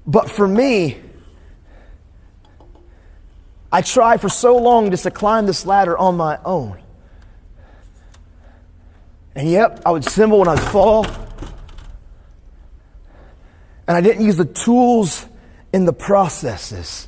But for me, I tried for so long just to climb this ladder on my own. And yep, I would stumble and I'd fall. And I didn't use the tools in the processes.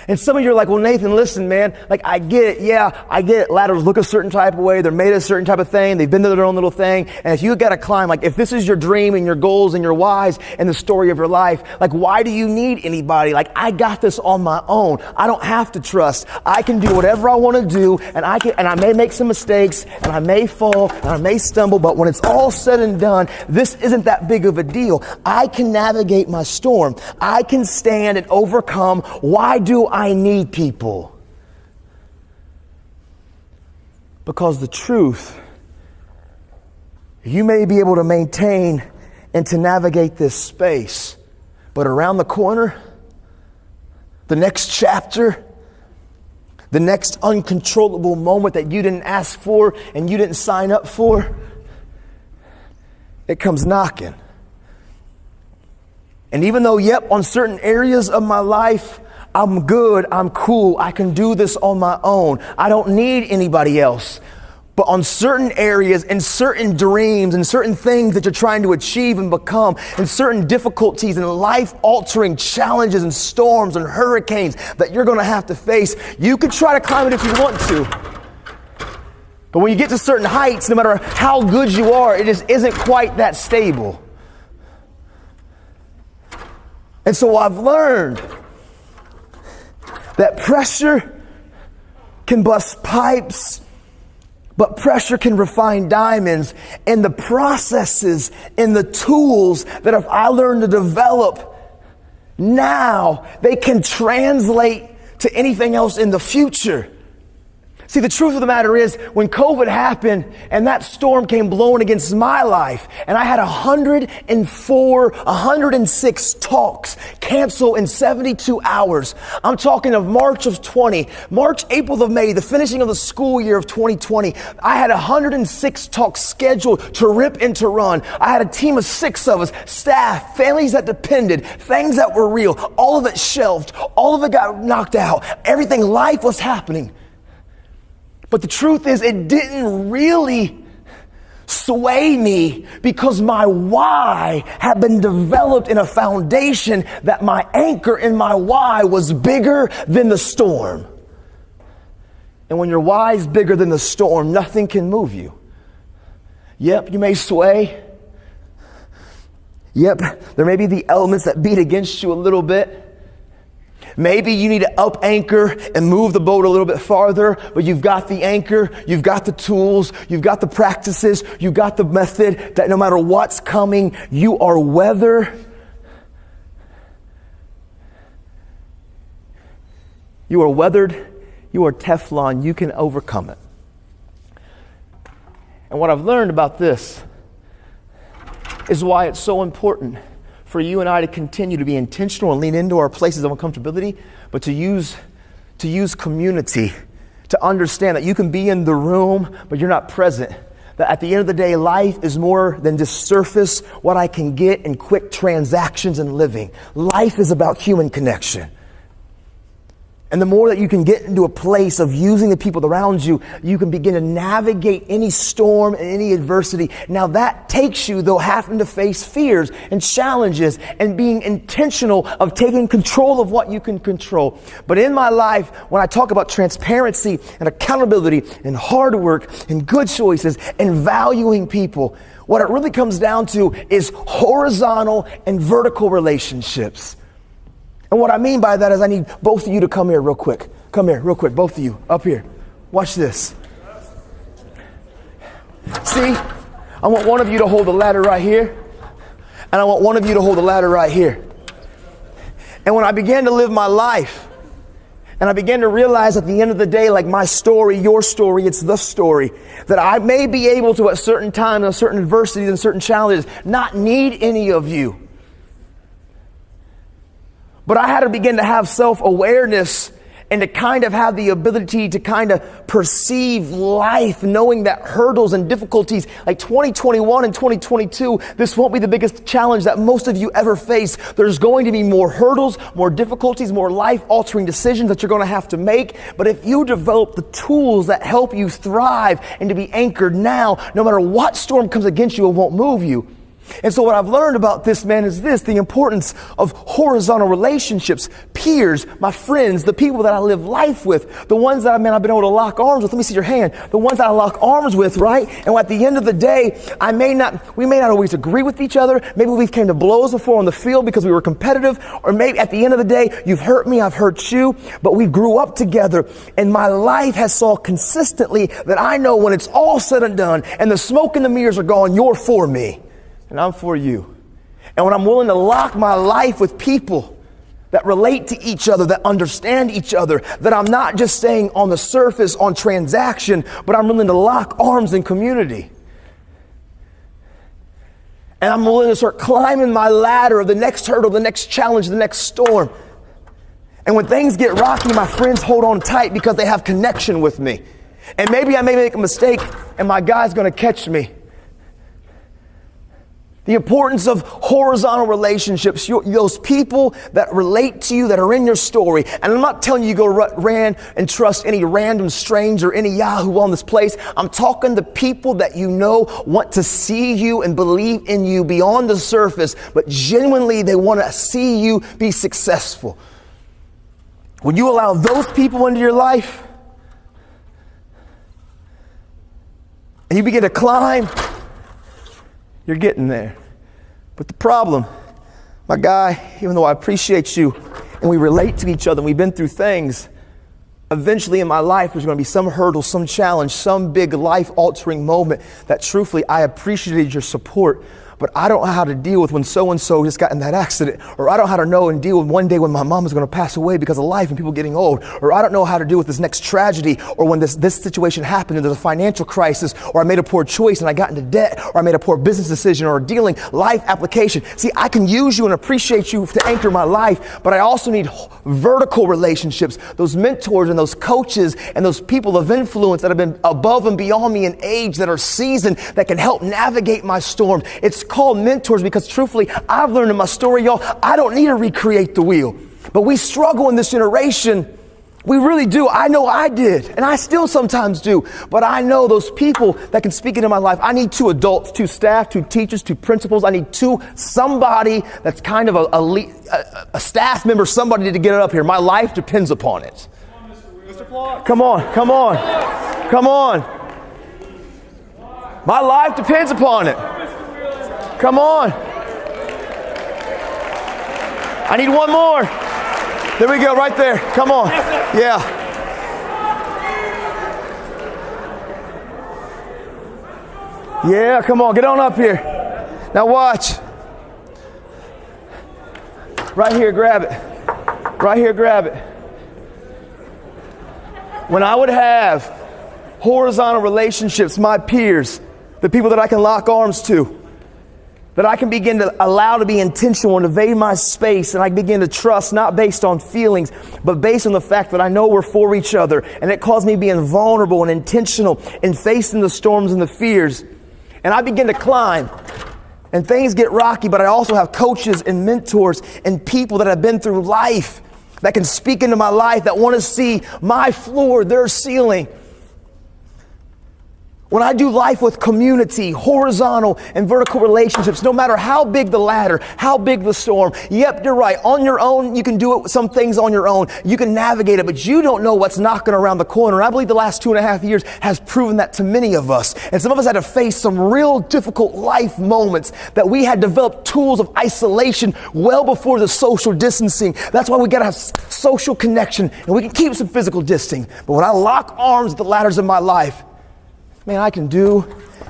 And some of you are like, well, Nathan, listen, man, like I get it. Yeah, I get it. Ladders look a certain type of way. They're made a certain type of thing. They've been to their own little thing. And if you got to climb, like if this is your dream and your goals and your whys and the story of your life, like why do you need anybody? Like I got this on my own. I don't have to trust. I can do whatever I want to do, and I may make some mistakes and I may fall and I may stumble, but when it's all said and done, this isn't that big of a deal. I can navigate my storm. I can stand and overcome. Why do I need people? Because the truth, you may be able to maintain and to navigate this space, but around the corner, the next chapter, the next uncontrollable moment that you didn't ask for and you didn't sign up for, it comes knocking. And even though, yep, on certain areas of my life, I'm good, I'm cool, I can do this on my own. I don't need anybody else. But on certain areas and certain dreams and certain things that you're trying to achieve and become, and certain difficulties and life-altering challenges and storms and hurricanes that you're going to have to face, you can try to climb it if you want to. But when you get to certain heights, no matter how good you are, it just isn't quite that stable. And so I've learned that pressure can bust pipes, but pressure can refine diamonds. And the processes and the tools that if I learn to develop now, they can translate to anything else in the future. See, the truth of the matter is, when COVID happened and that storm came blowing against my life, and I had 106 talks cancel in 72 hours. I'm talking of March of 20, March, April of May, the finishing of the school year of 2020. I had 106 talks scheduled to rip and to run. I had a team of 6 of us, staff, families that depended, things that were real. All of it shelved. All of it got knocked out. Everything, life was happening. But the truth is, it didn't really sway me because my why had been developed in a foundation that my anchor in my why was bigger than the storm. And when your why is bigger than the storm, nothing can move you. Yep, you may sway. Yep, there may be the elements that beat against you a little bit. Maybe you need to up anchor and move the boat a little bit farther, but you've got the anchor, you've got the tools, you've got the practices, you've got the method that no matter what's coming, you are weathered. You are weathered, you are Teflon, you can overcome it. And what I've learned about this is why it's so important for you and I to continue to be intentional and lean into our places of uncomfortability, but to use community, to understand that you can be in the room, but you're not present. That at the end of the day, life is more than just surface, what I can get in quick transactions and living. Life is about human connection. And the more that you can get into a place of using the people around you, you can begin to navigate any storm and any adversity. Now that takes you, though, having to face fears and challenges and being intentional of taking control of what you can control. But in my life, when I talk about transparency and accountability and hard work and good choices and valuing people, what it really comes down to is horizontal and vertical relationships. And what I mean by that is I need both of you to come here real quick. Come here real quick, both of you, up here. Watch this. See, I want one of you to hold the ladder right here, and I want one of you to hold the ladder right here. And when I began to live my life, and I began to realize at the end of the day, like my story, your story, it's the story, that I may be able to at certain times, and certain adversities and certain challenges, not need any of you. But I had to begin to have self-awareness and to kind of have the ability to kind of perceive life, knowing that hurdles and difficulties like 2021 and 2022, this won't be the biggest challenge that most of you ever face. There's going to be more hurdles, more difficulties, more life-altering decisions that you're going to have to make. But if you develop the tools that help you thrive and to be anchored now, no matter what storm comes against you, it won't move you. And so what I've learned about this, man, is this: the importance of horizontal relationships, peers, my friends, the people that I live life with, the ones that I've been able to lock arms with. Let me see your hand. The ones that I lock arms with, right? And at the end of the day, we may not always agree with each other. Maybe we've came to blows before on the field because we were competitive, or maybe at the end of the day, you've hurt me, I've hurt you, but we grew up together, and my life has saw consistently that I know when it's all said and done and the smoke and the mirrors are gone, you're for me. And I'm for you. And when I'm willing to lock my life with people that relate to each other, that understand each other, that I'm not just staying on the surface on transaction, but I'm willing to lock arms in community. And I'm willing to start climbing my ladder of the next hurdle, the next challenge, the next storm. And when things get rocky, my friends hold on tight because they have connection with me. And maybe I may make a mistake and my guy's going to catch me. The importance of horizontal relationships, those people that relate to you, that are in your story. And I'm not telling you to go ran and trust any random stranger, any Yahoo on this place. I'm talking to people that you know want to see you and believe in you beyond the surface, but genuinely they want to see you be successful. When you allow those people into your life and you begin to climb, you're getting there. But the problem, my guy, even though I appreciate you and we relate to each other and we've been through things, eventually in my life there's going to be some hurdle, some challenge, some big life-altering moment that truthfully I appreciated your support, but I don't know how to deal with when so-and-so just got in that accident, or I don't know how to know and deal with one day when my mom is going to pass away because of life and people getting old, or I don't know how to deal with this next tragedy, or when this situation happened and there's a financial crisis, or I made a poor choice and I got into debt, or I made a poor business decision, or dealing life application. See, I can use you and appreciate you to anchor my life, but I also need vertical relationships, those mentors and those coaches and those people of influence that have been above and beyond me in age, that are seasoned, that can help navigate my storms. It's called mentors because truthfully, I've learned in my story, y'all, I don't need to recreate the wheel. But we struggle in this generation. We really do. I know I did, and I still sometimes do. But I know those people that can speak into my life. I need 2 adults, 2 staff, 2 teachers, 2 principals. I need somebody that's kind of a staff member, somebody to get it up here. My life depends upon it. Come on, come on, come on. My life depends upon it. Come on. I need one more. There we go, right there. Come on. Yeah. Yeah, come on, get on up here. Now watch. Right here, grab it. Right here, grab it. When I would have horizontal relationships, my peers, the people that I can lock arms to, that I can begin to allow to be intentional and invade my space, and I begin to trust not based on feelings, but based on the fact that I know we're for each other, and it calls me being vulnerable and intentional and facing the storms and the fears. And I begin to climb, and things get rocky, but I also have coaches and mentors and people that have been through life that can speak into my life, that want to see my floor, their ceiling. When I do life with community, horizontal and vertical relationships, no matter how big the ladder, how big the storm, yep, you're right. On your own, you can do it, some things on your own. You can navigate it, but you don't know what's knocking around the corner. I believe the last 2.5 years has proven that to many of us. And some of us had to face some real difficult life moments that we had developed tools of isolation well before the social distancing. That's why we got to have social connection, and we can keep some physical distancing. But when I lock arms with the ladders of my life, man, I can do,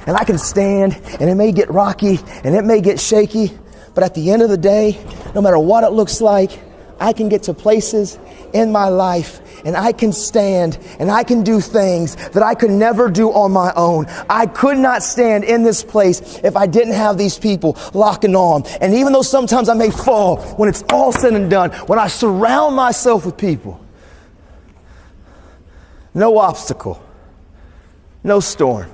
and I can stand, and it may get rocky, and it may get shaky, but at the end of the day, no matter what it looks like, I can get to places in my life, and I can stand, and I can do things that I could never do on my own. I could not stand in this place if I didn't have these people locking on. And even though sometimes I may fall, when it's all said and done, when I surround myself with people no obstacle, no storm.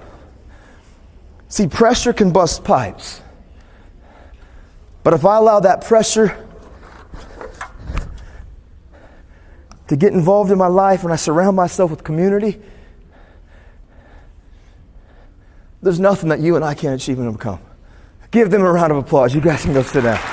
See, pressure can bust pipes. But if I allow that pressure to get involved in my life, when I surround myself with community, there's nothing that you and I can't achieve and overcome. Give them a round of applause. You guys can go sit down.